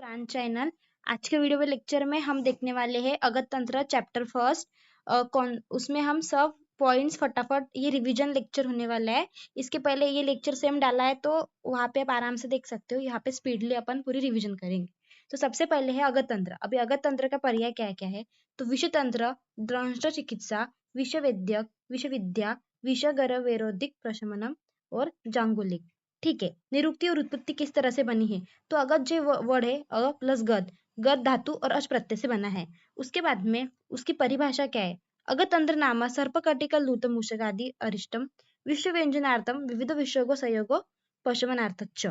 प्राण चैनल। आज के वीडियो में लेक्चर में हम देखने वाले हैं अगत तंत्र चैप्टर फर्स्ट। कौन उसमें हम सब पॉइंट्स फटाफट ये रिवीजन लेक्चर होने वाला है। इसके पहले ये लेक्चर सेम डाला है तो वहाँ पे आप आराम से देख सकते हो। यहाँ पे स्पीडली अपन पूरी रिवीजन करेंगे। तो सबसे पहले है अगत तंत्र। अभी अगत तंत्र का पर्याय क्या क्या है? तो विषय तंत्र, दंष्ट चिकित्सा, विषय वैद्यक, विषय विद्या, विषय गर्भ वैरोधिक प्रशमनम और जांगुलिक। ठीक है। निरुक्ति और उत्पत्ति किस तरह से बनी है? तो अगत जो वर्ड है अ प्लस गद, गद धातु और अच प्रत्यय से बना है। उसके बाद में उसकी परिभाषा क्या है? अगत तंत्र नाम सर्पकटिकल लूत मूषकादि अरिष्टम विश्व व्यंजनार्थम विविध विषयों सहयोगो पशमनार्थच,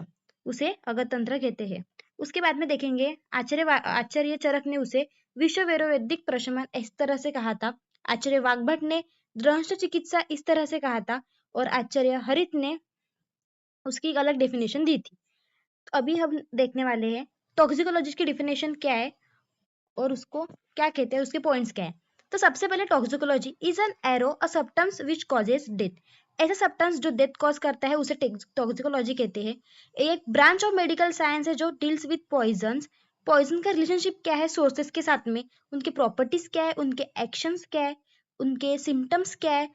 उसे अगत तंत्र कहते हैं। उसके बाद में देखेंगे आचार्य चरक ने उसे विश्व वैरोवैदिक प्रशमन इस तरह से कहा था। आचार्य वाग्भट ने दंष्ट चिकित्सा इस तरह से कहा था और आचार्य हरित ने उसकी एक अलग डेफिनेशन दी थी। तो अभी हम देखने वाले हैं टॉक्सिकोलॉजी की डेफिनेशन क्या है और उसको क्या कहते हैं, उसके पॉइंट्स क्या है। तो सबसे पहले toxicology is an arrow a substance which causes death. ऐसा सब्सटेंस जो डेथ कॉज करता है उसे टॉक्सिकोलॉजी कहते हैं। एक ब्रांच ऑफ मेडिकल साइंस है जो डील्स विद पॉइजन्स। पॉइजन का रिलेशनशिप क्या है सोर्सेस के साथ में, उनके प्रॉपर्टीज क्या है, उनके एक्शंस क्या है, उनके सिम्टम्स क्या है,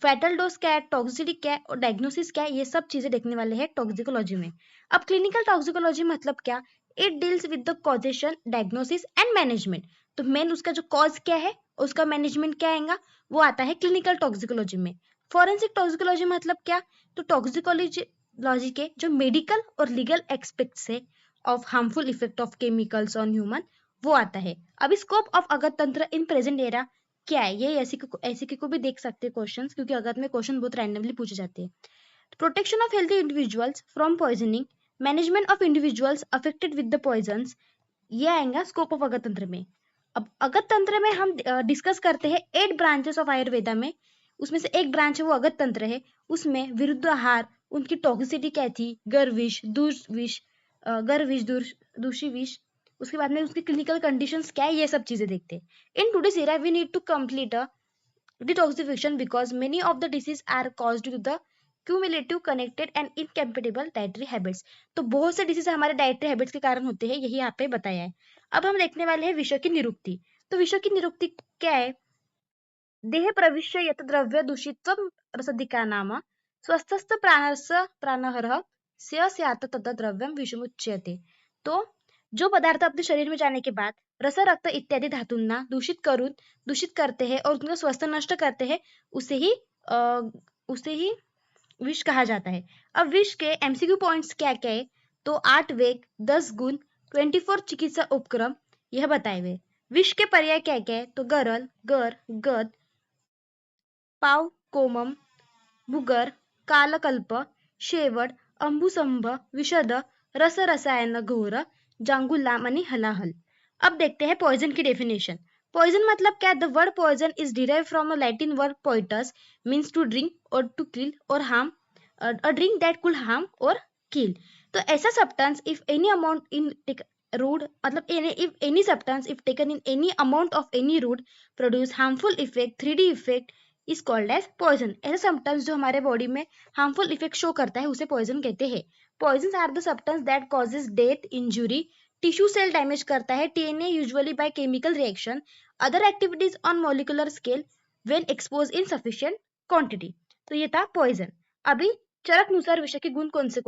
फैटल डोज क्या है, टॉक्सिसिटी क्या है और डायग्नोसिस क्या है, ये सब चीजें देखने वाले हैं टॉक्सिकोलॉजी में। अब क्लिनिकल टॉक्सिकोलॉजी मतलब क्या? It deals with the causation, diagnosis and management. तो मेन उसका जो कॉज क्या है, उसका मैनेजमेंट क्या आएगा, वो आता है क्लिनिकल टॉक्सिकोलॉजी में। फॉरेंसिक टॉक्सिकोलॉजी मतलब क्या? तो टॉक्सिकोलॉजी के जो मेडिकल और लीगल एक्सपेक्ट्स है of harmful effect of chemicals on human, वो आता है। अभी स्कोप ऑफ अगत तंत्र इन प्रेजेंट एरा क्या है, ये ऐसे को भी देख सकते हैं क्वेश्चंस, क्योंकि अगत में क्वेश्चन बहुत रैंडमली पूछे जाते हैं। Protection of healthy individuals from poisoning, management of individuals affected with the poisons, ये आएगा स्कोप ऑफ अगत तंत्र में। अब अगत तंत्र में हम डिस्कस करते हैं 8 ब्रांचेस ऑफ आयुर्वेदा में। उसमें से एक ब्रांच है वो अगत तंत्र है। उसमें विरुद्ध आहार, उनकी टॉक्सिसिटी क्या थी, गर्विश, दुर्विश, गर्विश, दूषी विष, उसके बाद में उसकी क्लिनिकल कंडीशंस क्या है, ये सब चीजें देखते हैं। In today's era we need to complete a detoxification because many of the diseases are caused due to the cumulative connected and incompatible dietary habits। तो बहुत से डिसीज हमारे डाइटरी हैबिट्स के कारण होते हैं, यही यहाँ पे बताया है। अब हम देखने वाले हैं विषय की निरुक्ति। तो विषय की निरुक्ति क्या है? देह प्रविश्य यत द्रव्य दूषित्वम रसधिका नाम स्वस्थस्थ प्राणस्य प्राणहरः स्य स्यात् तद द्रव्यम विषमुच्यते। तो जो पदार्थ अपने शरीर में जाने के बाद रस, रक्त इत्यादि धातुंना दूषित करते हैं और उनका स्वास्थ्य नष्ट करते हैं, उसे ही विष कहा जाता है। अब विष के एमसीक्यू पॉइंट्स क्या क्या है? तो 8 वेग, 10 गुण, 24 चिकित्सा उपक्रम, यह बताए हुए। विष के पर्याय क्या क्या है? तो गरल, गर, गद, पाव, कोमम, भुगर, कालकल्प, शेवट, अंबुसंभ, विशद, रस रसायन घोर, जांगुलाम आणि हलाहल। अब देखते हैं पॉइजन की डेफिनेशन। पॉइजन मतलब क्या? The word poison is derive from a Latin word potus, means to drink और टू किल और harm, a drink that could harm और किल। तो ऐसा substance if any amount in रूड, मतलब if any substance if taken in any amount of any root produce harmful effect 3D effect is called as poison। ऐसा substance जो हमारे body में harmful effect show करता है उसे पॉइजन कहते हैं। Poison are the substance that causes death, injury, tissue cell damage करता है, DNA usually by chemical reaction, other activities on molecular scale when expose in sufficient quantity. तो ये था पॉइजन। अभी चरक नुसार विषय के गुण कौन से?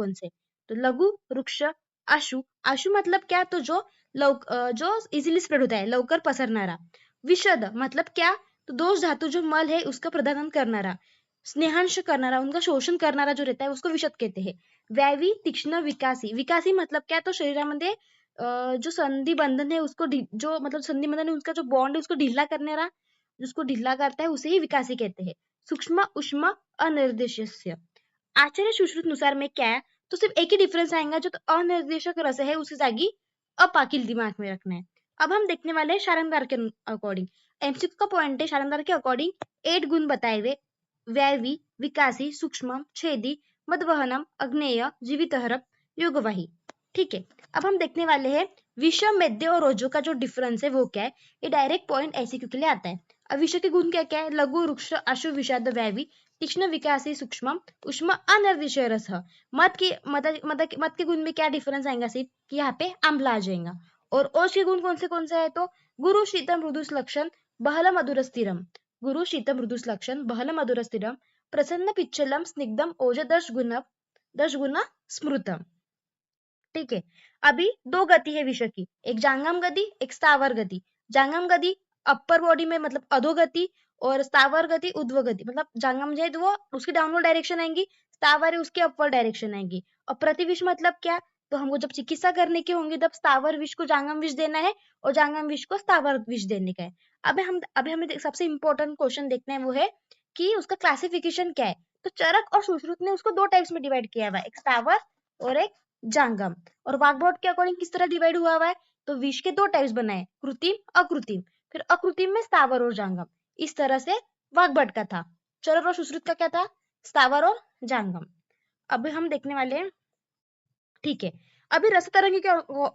तो लघु, वृक्ष, आशु। आशु मतलब क्या? तो जो इजीली स्प्रेड होता है, लवकर पसरणारा। विशद मतलब क्या? तो दोष धातु जो मल है उसका प्रदान करणारा, स्नेहांश करणारा, उनका शोषण करणारा जो रहता है उसको विशद कहते हैं। व्यावी, तीक्ष्ण, विकासी। विकासी मतलब क्या? तो शरीरामध्ये जो संधि बंधन है उसको जो मतलब संधि बंधन है उसका जो बॉन्ड है उसको ढीला करणारा, जिसको ढीला करता है उसे ही विकासी कहते हैं। सूक्ष्म, उष्म, अनिर्देश्य। आचार्य सुश्रुत नुसार में क्या है? तो सिर्फ एक ही डिफरेंस आएगा, जो तो अनिर्देशक रस है उसकी जागी अपाकिल दिमाग में रखना है। अब हम देखने वाले हैं शारंगार के अकॉर्डिंग। एमसीक्यू का पॉइंट है शारंगार के अकॉर्डिंग 8 गुण बताए हुए, व्यावी, विकासी, सूक्ष्म, छेदी, मदवहनम, अग्नेय, जीवितहरप, योगवाही। ठीक है। अब हम देखने वाले हैं विषम, मेद्य और रोजो का जो डिफरेंस है वो क्या है। ये डायरेक्ट पॉइंट एमसीक्यू के लिए आता है। अब विषय के गुण क्या क्या है? लघु, वृक्ष, आशु, विषाद, व्यावी। तीक्ष्ण विकासी सूक्ष्म उष्म अनिर्दिशय रस। मद के गुण में क्या डिफरेंस आएगा सिर्फ कि यहाँ पे अम्ल आ जाएगा। और ओज के गुण कौन से है तो गुरु शीतम मृदुस लक्षण बहल मधुर स्थिरम। गुरु शीतम मृदुस लक्षण बहल मधुर स्थिरम प्रसन्न पिच्छलम स्निग्धम ओज दश गुण स्मृतम। ठीक है, अभी दो गति है विषय की, एक जांगम गति एक स्थावर गति। जांगम गति अपर बॉडी में मतलब अधोगति, और स्थावर गति उध्व गति, मतलब जांगम जो है तो वो उसकी डाउनवर्ड डायरेक्शन आएंगी, स्थावर है उसकी अपवर्ड डायरेक्शन आएंगी। और प्रतिविष मतलब क्या, तो हमको जब चिकित्सा करने की होंगी तब स्थावर विष को जांगम विष देना है और जांगम विष को स्थावर विष देने का है। अभी हमें सबसे इंपॉर्टेंट क्वेश्चन देखना है, वो है कि उसका क्लासिफिकेशन क्या है। तो चरक और सुश्रुत ने उसको दो टाइप्स में डिवाइड किया हुआ है, एक स्थावर और एक जांगम। और वाग्भट के अकॉर्डिंग किस तरह डिवाइड हुआ है, तो विष के दो टाइप्स बनाए, कृत्रिम अकृत्रिम। फिर अकृत्रिम में स्थावर और जांगम, इस तरह से वाग्भट का था। चरक और सुश्रुत का क्या था, स्थावर और जांगम। अभी हम देखने वाले हैं, ठीक है। अभी रस तरंगी के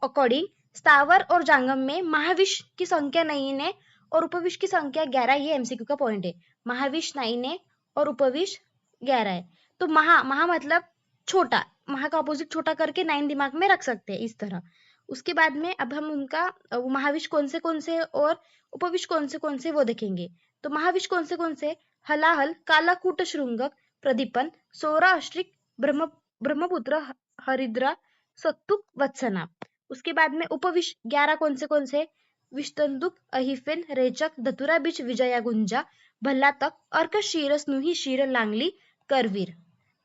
अकॉर्डिंग स्थावर और जांगम में महाविष की संख्या 9 है और उपविष की संख्या 11। ये एमसीक्यू का पॉइंट है, महाविष 9 है और उपविष 11 है। तो महा मतलब छोटा, महा का अपोजिट छोटा करके 9 दिमाग में रख सकते हैं इस तरह। उसके बाद में अब हम उनका महाविष कौन से और उपविष कौन से वो देखेंगे। तो महाविष कौन से, हलाहल, कालाकूट श्रृंगक, प्रदीपन, सोरा अष्टिक, ब्रह्मपुत्र, हरिद्रा, सत्तुक, वत्सना। उसके बाद में उपविष 11 कौन से, विष्तंदुक, अहिफेन, रेचक, धतुरा बीच, विजया गुंजा, भल्ला तक, अर्क, शीर, स्नुही, शीर, लांगली, करवीर।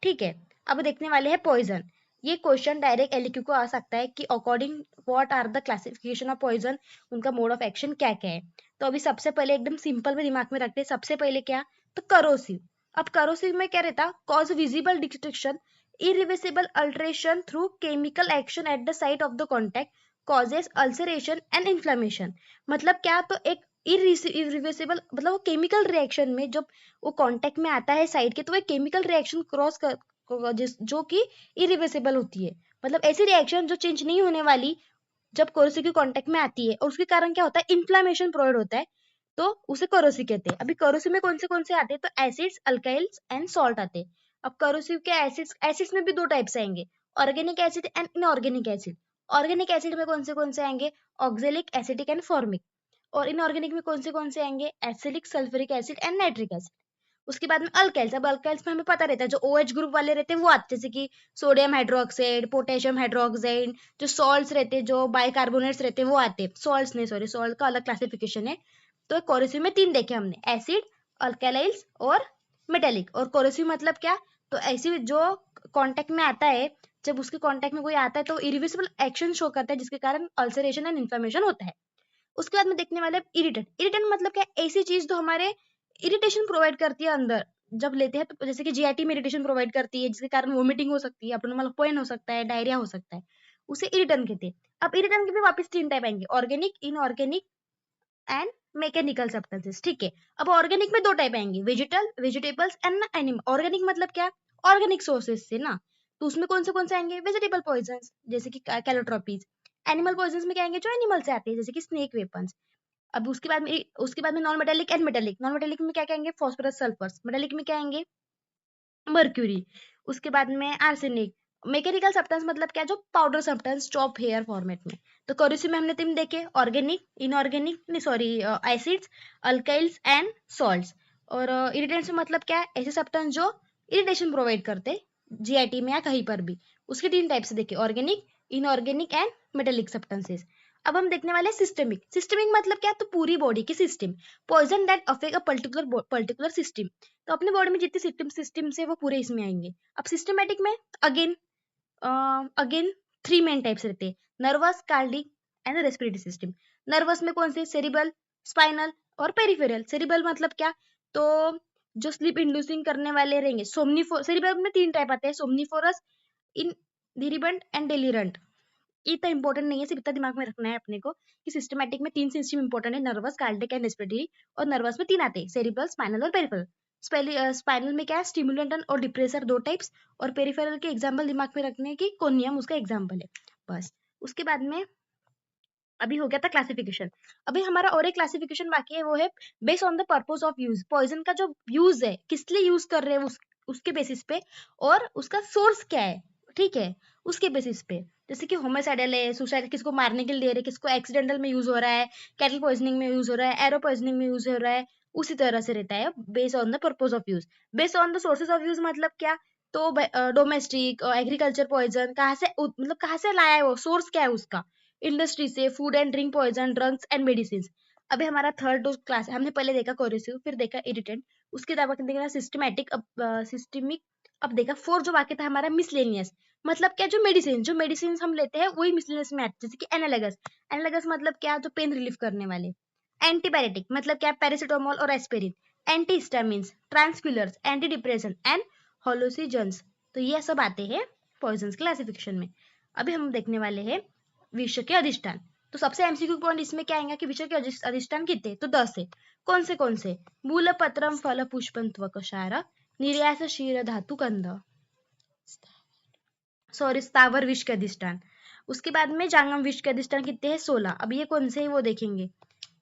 ठीक है, अब देखने वाले हैं पॉइजन। ये क्वेश्चन डायरेक्ट एलक्यू को आ सकता है कि according what are the classification of poison, उनका मोड ऑफ एक्शन क्या क्या है। तो अभी सबसे पहले एकदम सिंपल में दिमाग में रखते हैं, सबसे पहले क्या, तो करोसिव। अब करोसिव में क्या रहता, cause visible destruction, irreversible alteration through chemical action at the site of the contact causes ulceration and inflammation। मतलब क्या, तो एक irreversible मतलब वो केमिकल रिएक्शन में जब वो कांटेक्ट में आता है साइड के, तो वो केमिकल रिएक्शन क्रॉस कर जो कि इरिवर्सिबल होती है, मतलब ऐसी रिएक्शन जो चेंज नहीं होने वाली जब कोरोसिव के कांटेक्ट में आती है, और उसके कारण क्या होता है, इन्फ्लामेशन प्रोवाइड होता है, तो उसे कोरोसिव कहते हैं। अभी कोरोसिव में कौन से आते हैं, तो एसिड्स, अल्काइल्स एंड सॉल्ट आते हैं। अब कोरोसिव के एसिड्स में भी दो टाइप्स आएंगे, organic acid and inorganic acid. Organic acid में कौन से आएंगे, ऑक्जेलिक, एसिटिक एंड फॉर्मिक। और इनऑर्गेनिक में कौन से आएंगे, एसिलिक, sulphuric acid and nitric acid. उसके बाद में अल्काइल्स। अब अल्काइल्स में हमें पता रहता है जो OH ग्रुप वाले रहते हैं वो आते हैं, जैसे कि सोडियम हाइड्रोक्साइड, पोटेशियम हाइड्रोक्साइड। जो सॉल्ट्स रहते हैं, जो बाइकार्बोनेट्स रहते हैं वो आते हैं। सॉल्ट्स नहीं, सॉरी, सॉल्ट का अलग क्लासिफिकेशन है। तो कोरोसिव में 3 देखे हमने, एसिड, अल्काइल्स और मेटेलिक। और कोरोसिव मतलब क्या, तो ऐसी जो कांटेक्ट में आता है, जब उसके कांटेक्ट में कोई आता है तो इरिवर्सिबल एक्शन शो करता है, जिसके कारण अल्सरेशन एंड इन्फ्लेमेशन होता है। उसके बाद में देखने वाले इरिटेंट। इरिटेंट मतलब क्या, ऐसी चीज जो हमारे इरिटेशन प्रोवाइड करती है अंदर जब लेते हैं, तो जैसे कि जीआईटी में इरिटेशन प्रोवाइड करती है, जिसके कारण वोमिटिंग हो सकती है, एब्डोमिनल पेन हो सकता है, डायरिया हो सकता है, उसे इरिटेंट कहते हैं। अब इरिटेंट के भी वापस 3 टाइप आएंगे, organic, inorganic and mechanical substances. ठीक है, अब ऑर्गेनिक में 2 टाइप आएंगे, वेजिटेबल्स एंड एनिमल। ऑर्गेनिक मतलब क्या, ऑर्गेनिक सोर्सेस से ना, तो उसमें कौन से आएंगे, वेजिटेबल पॉइजन जैसे कि कैलोट्रोपीज। एनिमल पॉइजन में क्या आएंगे, जो एनिमल से आते हैं, जैसे कि स्नेक वेपन्स। अब उसके बाद में non metallic and metallic. Non metallic में क्या कहेंगे, फॉस्फोरस, सल्फर्स। मेटेलिक में क्या आएंगे, मर्क्यूरी। उसके बाद में आर्सेनिक। मैकेनिकल सब्सटेंस मतलब क्या, जो powder substance chop hair format में। तो कोरोसिव में हमने 3 देखे, ऑर्गेनिक, इनऑर्गेनिक, नहीं sorry, acids, alkalis and salts. और इरिटेंट्स में मतलब क्या, ऐसे सब्सटेंस जो इरिटेशन प्रोवाइड करते जीआईटी में या कहीं पर भी। उसके 3 टाइप से देखे, organic, inorganic and metallic substances. अब हम देखने वाले सिस्टमिक। सिस्टमिक मतलब क्या, तो पूरी बॉडी की system, poison that affect a particular system. तो अपनी बॉडी में जितने सिस्टम से वो पूरे इसमें आएंगे। अब सिस्टमेटिक में अगेन अगेन 3 मेन टाइप्स रहते हैं, nervous, cardiac and respiratory system. Nervous में कौन से, सेरिबल, स्पाइनल और पेरिफेरल। सेरिबल मतलब क्या, तो जो स्लीप इंड्यूसिंग करने वाले रहेंगे, सेरिबल में 3 टाइप आते हैं, सोमनिफोरस, इन डिरिबंट एंड डेलिरंट। इतना इंपॉर्टेंट नहीं है, सिर्फ इतना दिमाग में रखना है अपने को कि सिस्टमैटिक में 3 सिस्टम इंपॉर्टेंट है, नर्वस, कार्डिक एंड रेस्पिरेटरी। और नर्वस में 3 आते हैं, सेरिब्रल, स्पाइनल और पेरिफेरल। स्पाइनल में क्या है, स्टिमुलेंट और डिप्रेसर 2 टाइप्स। और पेरिफेरल के एग्जांपल दिमाग में रखने की, कोनियम उसका एग्जांपल है, बस। उसके बाद में अभी हो गया था क्लासिफिकेशन। अभी हमारा और एक क्लासिफिकेशन बाकी है, वो है based on the purpose of use. Poison का जो यूज है, किस लिए यूज कर रहे हैं उसके बेसिस पे, और उसका सोर्स क्या है, ठीक है, उसके बेसिस पे। जैसे कि होमिसाइडल है, सुसाइड, किसको मारने के लिए दे रहे, किसको एक्सीडेंटल में यूज हो रहा है, कैटल पॉइजनिंग में यूज हो रहा है, एरो पॉइजनिंग में यूज हो रहा है, उसी तरह से रहता है based on the purpose of use. Based on the sources of use मतलब क्या, तो डोमेस्टिक एग्रीकल्चर पॉइजन कहाँ से मतलब कहाँ से लाया है, वो सोर्स क्या है उसका, इंडस्ट्री से, food and drink poison, drugs and medicine. अभी हमारा थर्ड डोज क्लास है, हमने पहले देखा कोरेसिव, फिर देखा इरिटेंट, उसके बाद देखा सिस्टमैटिक, अब सिस्टमिक, अब देखा फोर जो बाकी था हमारा मिसलेनियस। मतलब क्या, जो मेडिसिन हम लेते हैं वही मिसलेनियस में आते हैं। जैसे कि एनालगस, एनालगस मतलब क्या, जो पेन रिलीफ करने वाले। एंटीबायोटिक मतलब क्या, पैरासिटामोल और aspirin. Antihistamines, tranquilizers, anti depression and hallucinogens. तो ये सब आते हैं पॉइजन क्लासिफिकेशन में। अभी हम देखने वाले हैं विषय के अधिष्ठान। तो सबसे एमसीक्यू पॉइंट इसमें क्या आएगा कि विषय के अधिष्ठान कितने, तो 10 है। कौन से मूल पत्रम फल पुष्पं त्वकशार निर्यास क्षीर धातु कंद, सॉरी स्थावर विष के अधिष्ठान। उसके बाद में जांगम विष के अधिष्ठान कितने हैं, 16। अब ये कौन से है वो देखेंगे।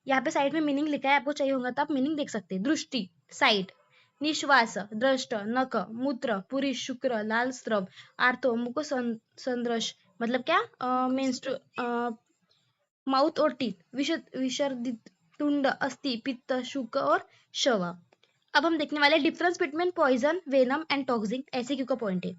यहाँ पे साइड में मीनिंग लिखा है, आपको चाहिए होगा तो आप मीनिंग देख सकते हैं। दृष्टि साइट, निश्वास दृष्ट, नक मूत्र, पुरुष शुक्र, लाल स्त्रव, आर्थो मुख संद्रश, मतलब क्या, मेंस्ट्रु माउथ और टीथ, विसर्जित तुंड, अस्थि, पित्त, शुक और शवा। अब हम देखने वाले difference between poison, venom and toxin, ऐसे क्यों का पॉइंट है।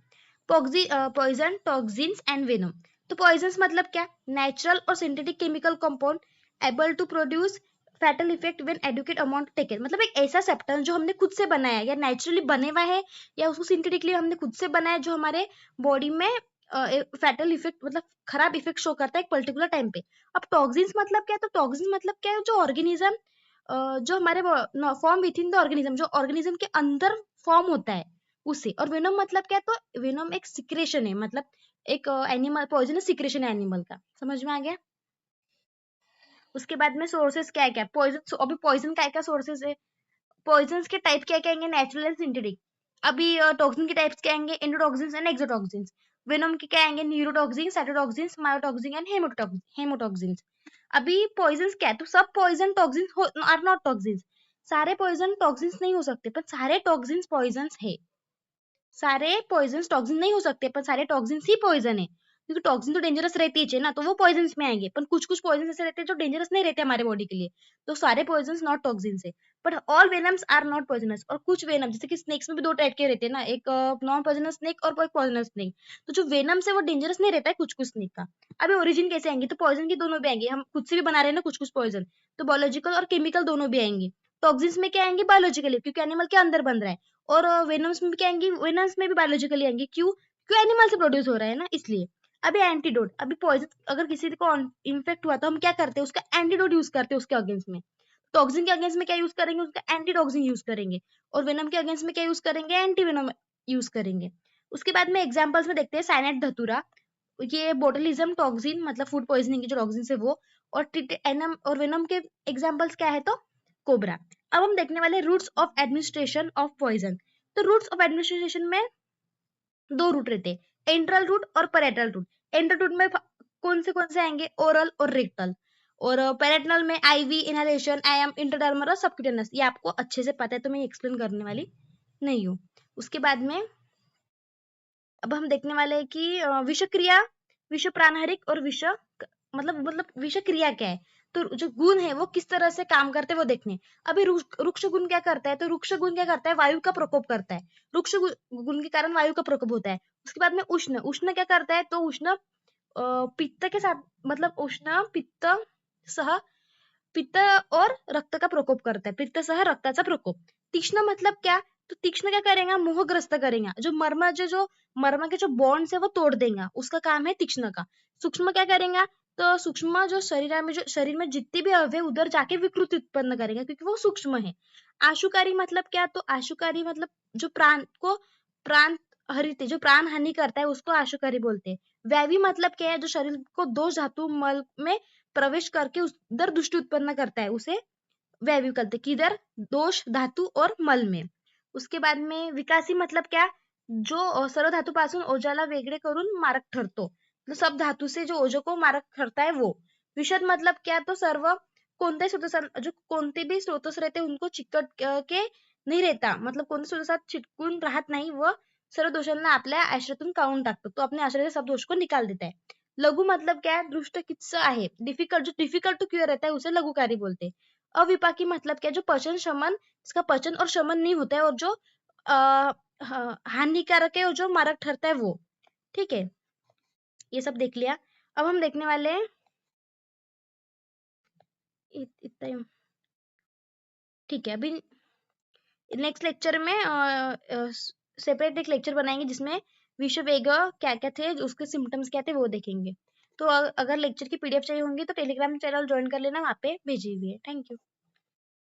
Poison, toxins and venom. तो पॉइजन मतलब क्या, नेचुरल और synthetic chemical compound able to produce fatal effect when adequate amount taken. मतलब एक ऐसा सब्सटेंस जो हमने खुद से बनाया है, या नेचुरली बने हुआ है, या उसको सिंथेटिकली हमने खुद से बनाया, जो हमारे बॉडी में फैटल इफेक्ट मतलब खराब इफेक्ट शो करता है एक पर्टिकुलर टाइम पे। अब टॉक्सिन्स मतलब क्या है, तो टॉक्सिन मतलब क्या है, जो ऑर्गेनिज्म जो हमारे form with in the organism, जो ऑर्गेनिज्म के अंदर फॉर्म होता है उससे। और वेनम मतलब क्या है, तो वेनम एक सिक्रेशन है, मतलब एक एनिमल पॉइजनस सिक्रेशन है एनिमल का। समझ में आ गया। उसके बाद में सोर्सेस क्या है, क्या पॉइजन, अभी पॉइजन का क्या सोर्सेस है, पॉइजन के टाइप क्या क्या आएंगे, नेचुरल एंड सिंथेटिक। अभी टॉक्सिन के टाइप्स क्या आएंगे, एंडोटॉक्सिन्स एंड एक्सोटॉक्सिन्स। वेनम के क्या आएंगे, न्यूरोटॉक्सिन, साइटोटॉक्सिन्स, मायोटॉक्सिन एंड हेमोटॉक्सिन्स। अभी पॉइजन क्या है, तो सब poison toxin are not toxins. सारे पॉइजन टॉक्सिन्स नहीं हो सकते, पर सारे टॉक्सिन्स पॉइजन है। सारे पॉइजन टॉक्सिन नहीं हो सकते, पर सारे टॉक्सिन ही पॉइजन है। क्योंकि टॉक्सिन तो डेंजरस रहती है ना, तो वो पॉइजन में आएंगे। पर कुछ कुछ पॉइजन ऐसे रहते हैं जो डेंजरस नहीं रहते हमारे बॉडी के लिए। तो सारे पॉइजन नॉट टॉक्सिन है। But all venoms are not poisonous. और कुछ वेनम, जैसे कि स्नेक्स में भी दो टाइप के रहते हैं ना, एक नॉन पॉइजनस स्नेक और एक पॉइजनस स्नेक। तो जो वेनम्स है वो डेंजरस नहीं रहता है कुछ कुछ स्नेक का। अभी ओरिजिन कैसे आएंगे, तो पॉइजन की दोनों भी आएंगे, हम खुद से भी बना रहे हैं ना कुछ कुछ पॉइजन, तो बायोलॉजिकल और केमिकल दोनों भी आएंगे। टॉक्सिन्स में क्या आएंगे, बायोलॉजिकली, क्योंकि एनिमल के अंदर बन रहा है। और वेनम्स में क्या आएंगी, वेनम्स में भी बायोलॉजिकली आएंगी, क्यों, क्यों एनिमल से प्रोड्यूस हो रहा है ना, इसलिए। अभी एंटीडोट, अभी पॉइजन अगर किसी को इन्फेक्ट हुआ तो हम क्या करते हैं, उसका एंटीडोट यूज करते हैं उसके अगेंस्ट में। टॉक्सिन के अगेंस्ट में क्या यूज करेंगे, उसका एंटीटॉक्सिन यूज करेंगे। और वेनम के अगेंस्ट में क्या यूज करेंगे, एंटी वेनम यूज करेंगे। उसके बाद में एग्जांपल्स में देखते हैं, साइनाइड धतूरा, ये बोटुलिज्म टॉक्सिन मतलब फूड पॉइजनिंग की जो टॉक्सिन है वो। और एनम और वेनम के एग्जांपल्स क्या है, तो कोबरा। अब हम देखने वाले routes of administration of poison. तो रूट्स ऑफ एडमिनिस्ट्रेशन में दो रूट रहते हैं, एंट्रल रूट और पैरेटल रूट। एंट्रल रूट में कौन से आएंगे, ओरल और रेक्टल। और पैरेटल में आईवी, इनहेलेशन, आईएम, इंटरडर्मल और सबक्यूटेनस। ये आपको अच्छे से पता है तो मैं एक्सप्लेन करने वाली नहीं हूँ। उसके बाद में अब हम देखने वाले हैं कि विष क्रिया, विष प्राणहारिक और विष मतलब विष क्रिया क्या है, तो जो गुण है वो किस तरह से काम करते हैं वो देखने। अभी रुक्ष गुण क्या करता है, तो रुक्ष गुण क्या करता है, वायु का प्रकोप करता है। रुक्ष गुण के कारण वायु का प्रकोप होता है। उसके बाद में उष्ण, उष्ण क्या करता है, तो उष्ण पित्त के साथ, मतलब उष्ण सह पित्त और रक्त का प्रकोप करता है, पित्त सह रक्ताचा प्रकोप। तीक्ष्ण मतलब क्या, तो तीक्ष्ण क्या करेगा, मोहग्रस्त करेगा, जो मर्म के जो बॉन्ड्स है वो तोड़ देगा, उसका काम है तीक्ष्ण का। सूक्ष्म क्या करेगा, तो सूक्ष्म जो शरीर में जितनी भी अवयव उधर जाके विकृति उत्पन्न करेगा, क्योंकि वो सूक्ष्म है। आशुकारी मतलब क्या, तो आशुकारी मतलब जो प्राण हरित, जो प्राण हानि करता है उसको आशुकारी बोलते हैं। वैवी मतलब क्या है, जो शरीर को दोष धातु मल में प्रवेश करके उधर दुष्टि उत्पन्न करता है, उसे वैव्य कहते हैं, किधर, दोष धातु और मल में। उसके बाद में विकासी मतलब क्या, जो सर्व धातू पासून ओझाला वेगळे करून मारक ठरतो, तो सब धातु से जो ओझो को मारक ठरता है वो। विशद मतलब क्या, तो सर्व कोणत्याही स्रोत जो कोणते भी स्रोतस रहते उनको चिकट के नाही रहता, मतलब कोणत्या स्रोतासात चिटकून राहत नाही व सर्व दोषांना आपल्या आश्रयातून काढून टाकतो, तो अपने आश्रय से सब दोष को निकाल देता है. लघु मतलब क्या है, दृष्ट किच्छ आहे, डिफिकल्ट, जो डिफिकल्ट टू क्लियर रहता है उसे लघुकारी बोलते हैं. अविपाकी मतलब क्या, जो पचन शमन, इसका पचन और शमन नहीं होता है और जो हानिकारक है और जो मारक ठहरता है वो. ठीक है, ये सब देख लिया. अब हम देखने वाले हैं इतना ही. ठीक है, अभी नेक्स्ट लेक्चर में सेपरेट एक लेक्चर बनाएंगे जिसमें विषय वेग क्या क्या थे, उसके सिम्टम्स क्या थे वो देखेंगे. तो अगर लेक्चर की पीडीएफ चाहिए होंगी तो टेलीग्राम चैनल ज्वाइन कर लेना, वहाँ पे भेजी हुई है. Thank you.